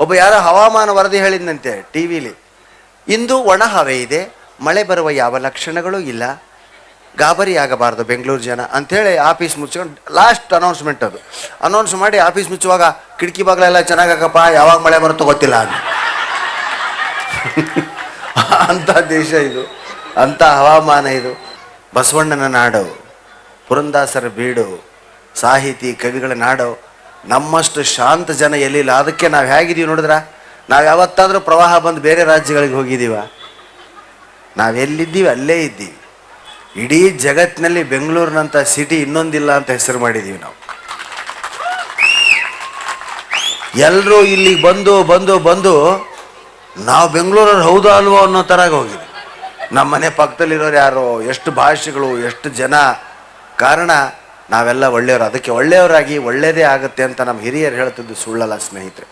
ಒಬ್ಬ ಯಾರೋ ಹವಾಮಾನ ವರದಿ ಹೇಳಿದಂತೆ ಟಿ ವಿಲಿ, ಇಂದು ಒಣ ಹವೆ ಇದೆ, ಮಳೆ ಬರುವ ಯಾವ ಲಕ್ಷಣಗಳೂ ಇಲ್ಲ, ಗಾಬರಿ ಆಗಬಾರ್ದು ಬೆಂಗಳೂರು ಜನ ಅಂಥೇಳಿ ಆಫೀಸ್ ಮುಚ್ಕೊಂಡು ಲಾಸ್ಟ್ ಅನೌನ್ಸ್ಮೆಂಟ್ ಅದು ಅನೌನ್ಸ್ ಮಾಡಿ ಆಫೀಸ್ ಮುಚ್ಚುವಾಗ ಕಿಟಕಿ ಬಾಗಿಲೆಲ್ಲ ಚೆನ್ನಾಗಪ್ಪ, ಯಾವಾಗ ಮಳೆ ಬರುತ್ತೋ ಗೊತ್ತಿಲ್ಲ ಅಂತ. ಅಂಥ ದೇಶ ಇದು, ಅಂಥ ಹವಾಮಾನ ಇದು. ಬಸವಣ್ಣನ ನಾಡು, ಪುರಂದಾಸರ ಬೀಡು, ಸಾಹಿತಿ ಕವಿಗಳ ನಾಡು. ನಮ್ಮಷ್ಟು ಶಾಂತ ಜನ ಎಲ್ಲಿಲ್ಲ. ಅದಕ್ಕೆ ನಾವು ಹೇಗಿದ್ದೀವಿ ನೋಡಿದ್ರ, ನಾವು ಯಾವತ್ತಾದರೂ ಪ್ರವಾಹ ಬಂದು ಬೇರೆ ರಾಜ್ಯಗಳಿಗೆ ಹೋಗಿದ್ದೀವ? ನಾವೆಲ್ಲಿದ್ದೀವಿ ಅಲ್ಲೇ ಇದ್ದೀವಿ. ಇಡೀ ಜಗತ್ತಿನಲ್ಲಿ ಬೆಂಗಳೂರಿನಂಥ ಸಿಟಿ ಇನ್ನೊಂದಿಲ್ಲ ಅಂತ ಹೆಸರು ಮಾಡಿದ್ದೀವಿ ನಾವು. ಎಲ್ಲರೂ ಇಲ್ಲಿಗೆ ಬಂದು ಬಂದು ಬಂದು ನಾವು ಬೆಂಗಳೂರಲ್ಲಿ ಹೌದಾ ಅಲ್ವೋ ಅನ್ನೋ ಥರಾಗ ಹೋಗಿದೆ. ನಮ್ಮ ಮನೆ ಪಕ್ಕದಲ್ಲಿರೋರು ಯಾರೋ, ಎಷ್ಟು ಭಾಷೆಗಳು, ಎಷ್ಟು ಜನ. ಕಾರಣ ನಾವೆಲ್ಲ ಒಳ್ಳೆಯವರು. ಅದಕ್ಕೆ ಒಳ್ಳೆಯವರಾಗಿ ಒಳ್ಳೆಯದೇ ಆಗುತ್ತೆ ಅಂತ ನಮ್ಮ ಹಿರಿಯರು ಹೇಳ್ತಿದ್ದು ಸುಳ್ಳಲ್ಲ ಸ್ನೇಹಿತರೆ.